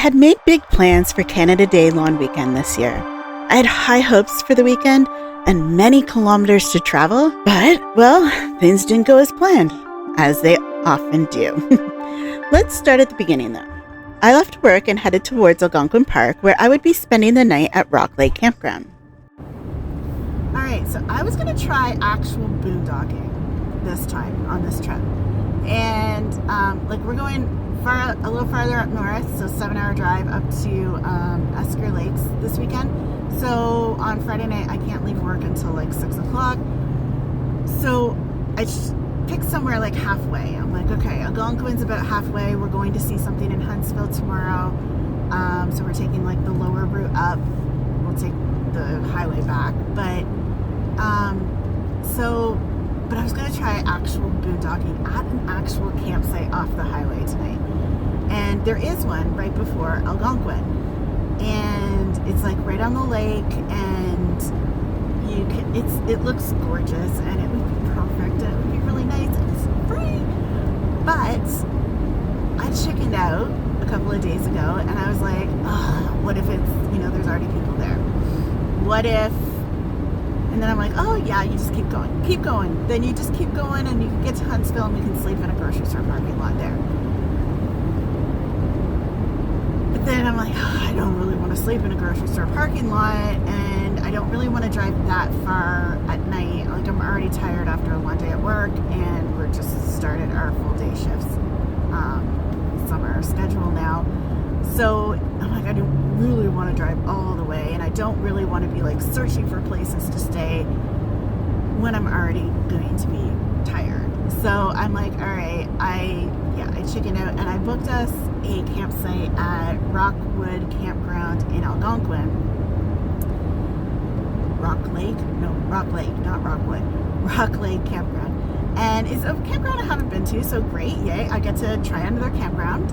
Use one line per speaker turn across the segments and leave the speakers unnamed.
had made big plans for Canada Day long weekend this year. I had high hopes for the weekend and many kilometers to travel, but, well, things didn't go as planned, as they often do. Let's start at the beginning, though. I left work and headed towards Algonquin Park, where I would be spending the night at Rock Lake Campground. Alright, so I was going to try actual boondocking this time on this trip. And, we're going a little farther up north, so 7-hour drive up to Esker Lakes this weekend. So on Friday night, I can't leave work until 6 o'clock. So I just picked somewhere halfway. I'm like, okay, Algonquin's about halfway. We're going to see something in Huntsville tomorrow. So we're taking the lower route up. We'll take the highway back. But I was going to try actual boondocking at an actual campsite off the highway tonight. And there is one right before Algonquin. And it's right on the lake, and it looks gorgeous, and it would be perfect, and it would be really nice, and it's free. But I chickened out a couple of days ago, and I was like, what if it's, there's already people there? What if... And then I'm like, oh yeah, you just keep going. Keep going. Then you just keep going, and you can get to Huntsville, and we can sleep in a grocery store parking lot there. But then I'm like, I don't really want to sleep in a grocery store parking lot, and I don't really want to drive that far at night. I'm already tired after a long day at work, and we're just started our full day shifts summer schedule now. So I'm like, I don't really want to drive all the way, and I don't really want to be searching for places to stay when I'm already going to be tired. So I'm like, all right, I chickened out, and I booked us a campsite at Rockwood Campground in Algonquin. Rock Lake Campground. And it's a campground I haven't been to, so great, yay, I get to try another campground.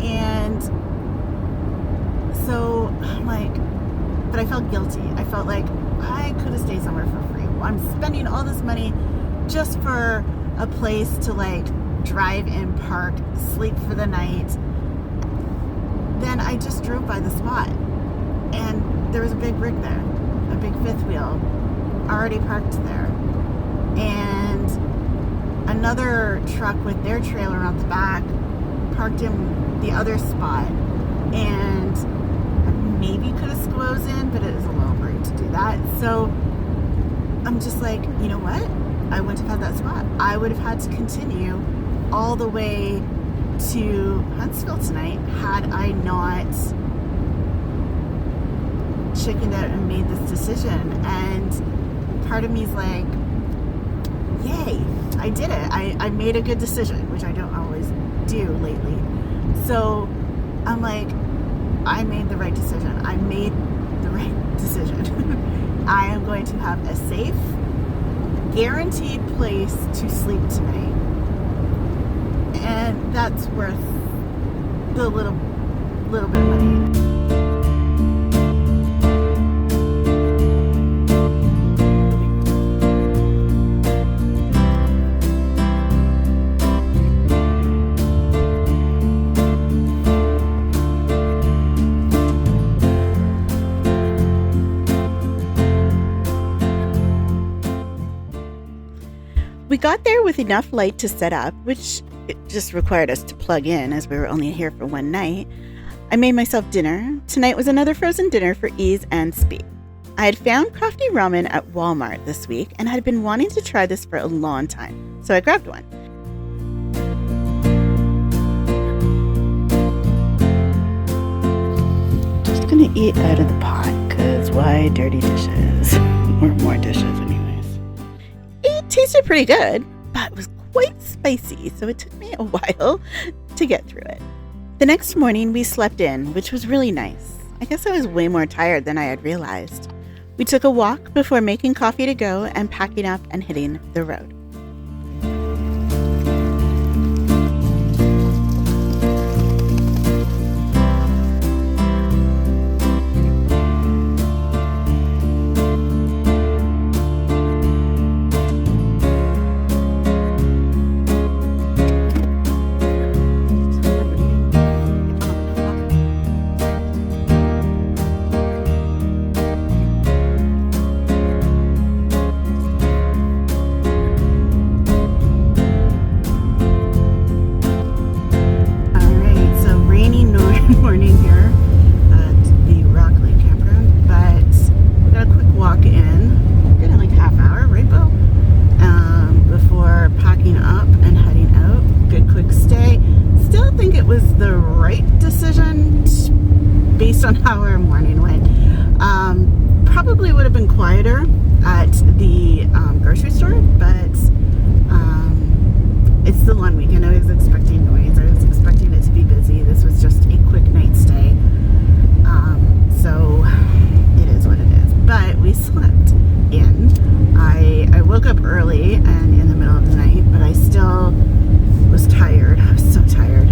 And so I'm like, but I felt guilty. I felt like I could have stayed somewhere for free. I'm spending all this money just for a place to drive in, park, sleep for the night. Then I just drove by the spot, and there was a big rig there, a big fifth wheel already parked there, and another truck with their trailer out the back parked in the other spot, and maybe could have squoze in, but it is a little rude to do that. So I'm just like, you know what? I wouldn't have had that spot. I would have had to continue all the way to Huntsville tonight had I not chickened out and made this decision. And part of me is like, yay, I did it. I made a good decision, which I don't always do lately. So I'm like, I made the right decision. I made the right decision. I am going to have a safe, guaranteed place to sleep tonight. And that's worth the little bit of money. We got there with enough light to set up, which it just required us to plug in as we were only here for one night. I made myself dinner. Tonight was another frozen dinner for ease and speed. I had found crafty ramen at Walmart this week and had been wanting to try this for a long time, so I grabbed one. Just gonna eat out of the pot, because why dirty dishes? Or more dishes anyways. It tasted pretty good, but it was quite spicy, so it took me a while to get through it. The next morning we slept in, which was really nice. I guess I was way more tired than I had realized. We took a walk before making coffee to go and packing up and hitting the road. right decision based on how our morning went. Probably would have been quieter at the grocery store, but it's the long weekend. I was expecting noise. I was expecting it to be busy. This was just a quick night stay. So it is what it is. But we slept in. I woke up early and in the middle of the night, but I still was tired. I was so tired.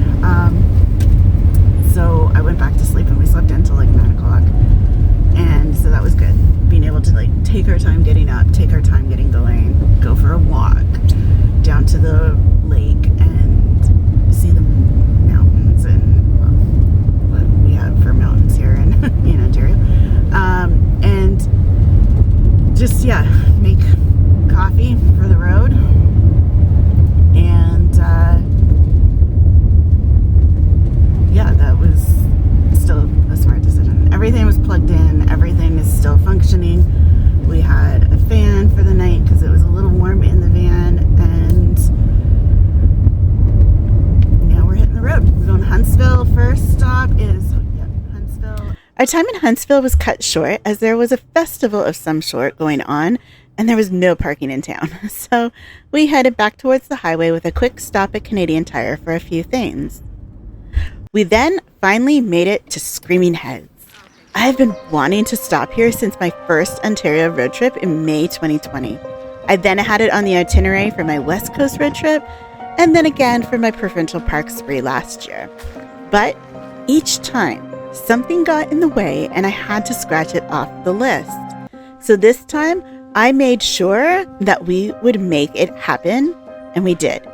So I went back to sleep and we slept until like 9 o'clock. And so that was good. Being able to like take our time getting up, take our time getting going, go for a walk down to the lake and see the mountains and what we have for mountains here in Ontario. And just, make coffee for the road. And that was still a smart decision. Everything was plugged in. Everything is still functioning. We had a fan for the night because it was a little warm in the van. And now we're hitting the road. We're going to Huntsville. First stop is Huntsville. Our time in Huntsville was cut short as there was a festival of some sort going on and there was no parking in town. So we headed back towards the highway with a quick stop at Canadian Tire for a few things. We then finally made it to Screaming Heads. I've been wanting to stop here since my first Ontario road trip in May 2020. I then had it on the itinerary for my West Coast road trip, and then again for my provincial park spree last year. But each time, something got in the way and I had to scratch it off the list. So this time, I made sure that we would make it happen, and we did.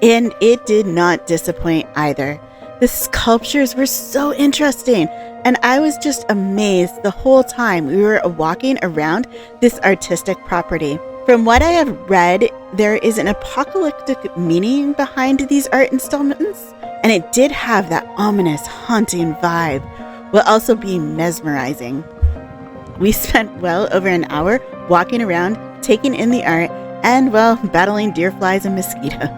And it did not disappoint either. The sculptures were so interesting, and I was just amazed the whole time we were walking around this artistic property. From what I have read, there is an apocalyptic meaning behind these art installments, and it did have that ominous, haunting vibe, while also being mesmerizing. We spent well over an hour walking around, taking in the art, and, battling deer flies and mosquitoes.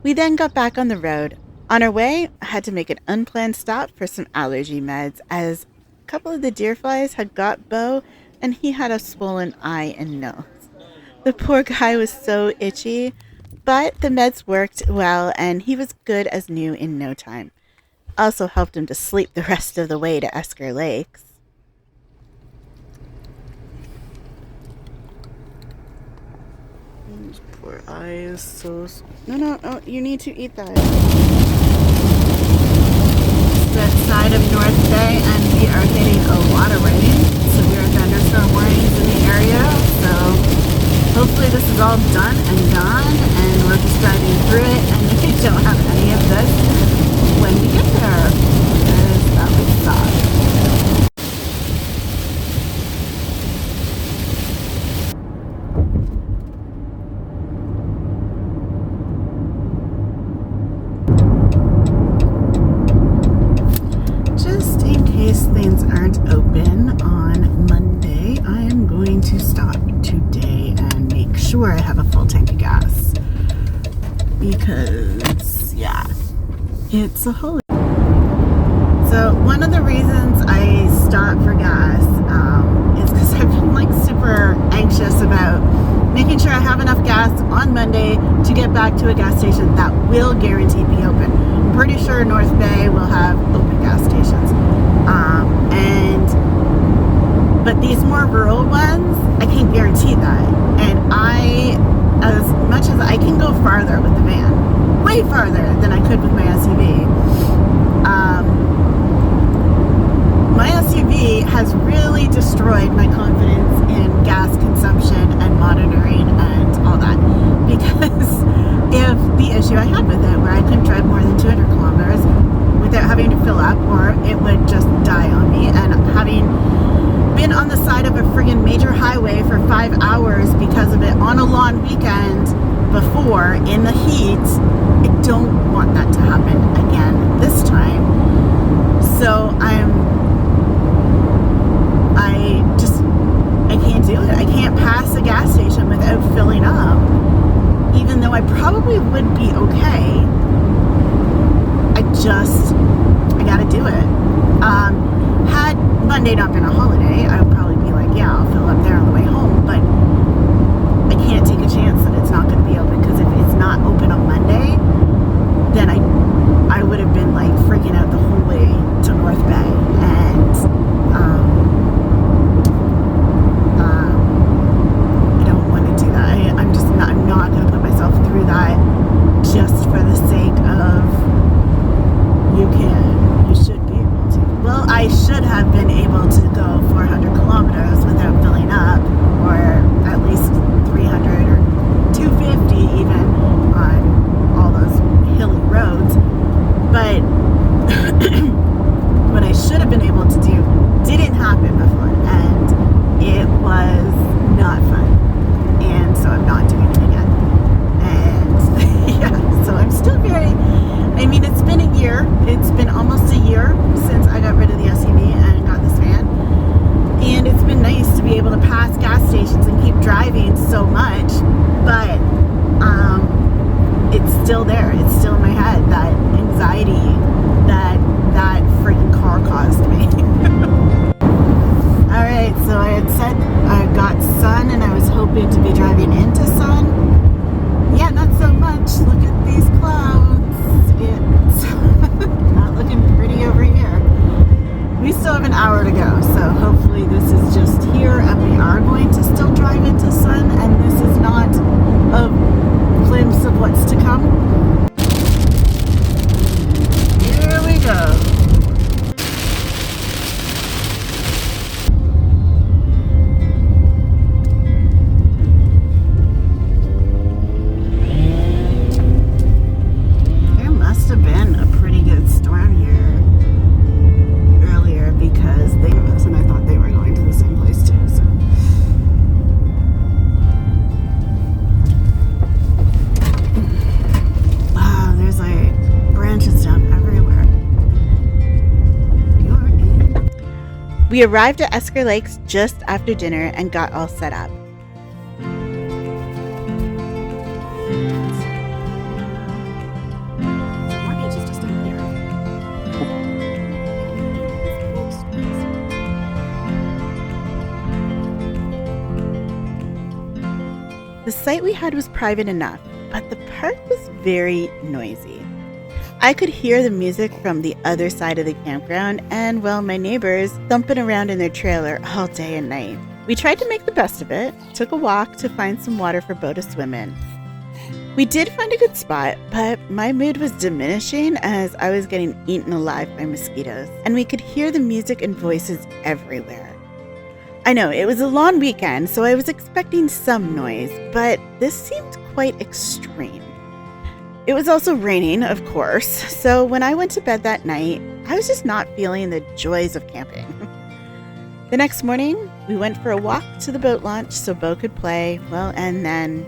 We then got back on the road. On our way, I had to make an unplanned stop for some allergy meds as a couple of the deer flies had got Bo and he had a swollen eye and nose. The poor guy was so itchy, but the meds worked well and he was good as new in no time. Also helped him to sleep the rest of the way to Esker Lakes. His poor eye is so... No, you need to eat that. That side of North Bay, and we are getting a lot of rain. Severe thunderstorm warnings in the area, so hopefully this is all done and gone, and we're just driving through it, and if it don't have any of this when we get there, because that would suck. Just in case things aren't open on Monday, I am going to stop today and make sure I have a full tank of gas. Because, yeah, it's a holiday. So one of the reasons I stopped for gas is because I've been like super anxious about making sure I have enough gas on Monday to get back to a gas station that will guaranteed be open. I'm pretty sure North Bay will have open gas stations. But these more rural ones, I can't guarantee that. And as much as I can go farther with the van, way farther than I could with my SUV, my SUV has really destroyed my confidence in gas consumption and monitoring and all that. Because if the issue I had with it, where I couldn't drive more than 200 kilometers without having to fill up, or it would just die on me, and having been on the side of a friggin' major highway for 5 hours because of it on a long weekend before in the heat, I don't want that to happen again this time. So I can't do it. I can't pass a gas station without filling up, even though I probably would be okay. I gotta do it. Had Monday not been a holiday, I would probably be like, yeah, I'll fill up there on the way home, but I can't take a chance that it's not going to be open, because if it's not open on Monday, then I would have been like freaking out the whole way to North Bay, and I don't want to do that. I'm not going to put myself through that just for the sake of you should be able to. Well, I should have been able to go 400 kilometers without filling up, or at least 300 or 250 even on all those hilly roads. But what I should have been able to do didn't happen before, and it was not fun. And so I'm not doing it again. And yeah, so I'm still it's been a year. It's been almost a year since I got rid of the SUV and got this van. And it's been nice to be able to pass gas stations and keep driving so much, but it's still there. It's still in my head, that anxiety that freaking car caused me. Alright, so I had said I got sun and I was hoping to be driving into sun. Yeah, not so much. Look at these clouds. It's not looking pretty over here. We still have an hour to go, so hopefully this is just here and we are going to still drive into sun, and this is not a glimpse of what's to come. Here we go. We arrived at Esker Lakes just after dinner and got all set up. The site we had was private enough, but the park was very noisy. I could hear the music from the other side of the campground and, well, my neighbors thumping around in their trailer all day and night. We tried to make the best of it, took a walk to find some water for Bo to swim in. We did find a good spot, but my mood was diminishing as I was getting eaten alive by mosquitoes, and we could hear the music and voices everywhere. I know, it was a long weekend, so I was expecting some noise, but this seemed quite extreme. It was also raining, of course, so when I went to bed that night, I was just not feeling the joys of camping. The next morning, we went for a walk to the boat launch so Bo could play, well, and then...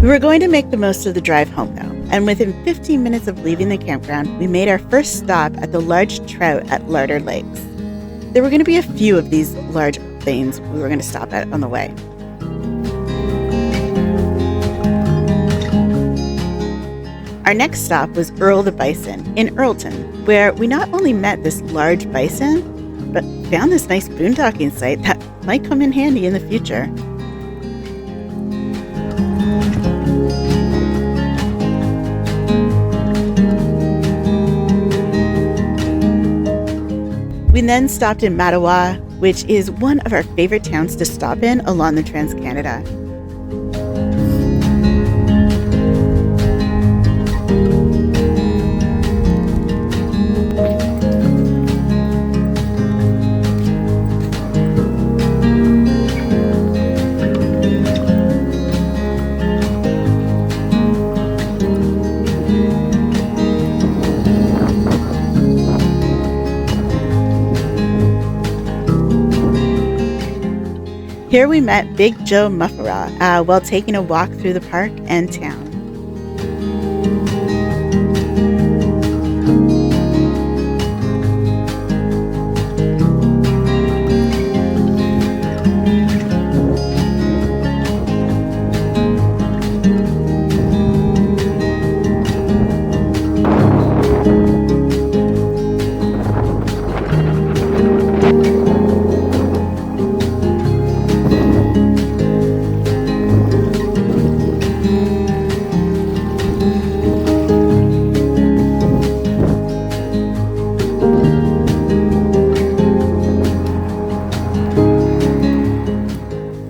We were going to make the most of the drive home, though, and within 15 minutes of leaving the campground, we made our first stop at the large trout at Rustic Lakes. there were going to be a few of these large things we were going to stop at on the way. Our next stop was Earl the Bison in Earlton, where we not only met this large bison, but found this nice boondocking site that might come in handy in the future. We then stopped in Mattawa, which is one of our favorite towns to stop in along the Trans-Canada. Here we met Big Joe Muffara while taking a walk through the park and town.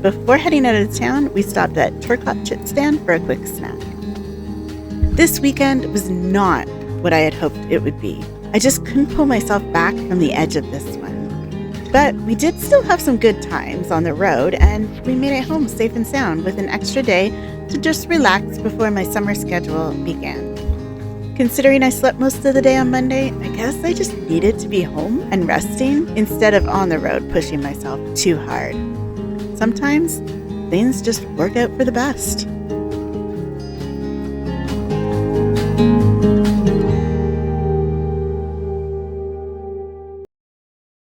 Before heading out of town, we stopped at Turcotte Chit Stand for a quick snack. This weekend was not what I had hoped it would be. I just couldn't pull myself back from the edge of this one. But we did still have some good times on the road, and we made it home safe and sound with an extra day to just relax before my summer schedule began. Considering I slept most of the day on Monday, I guess I just needed to be home and resting instead of on the road pushing myself too hard. Sometimes things just work out for the best.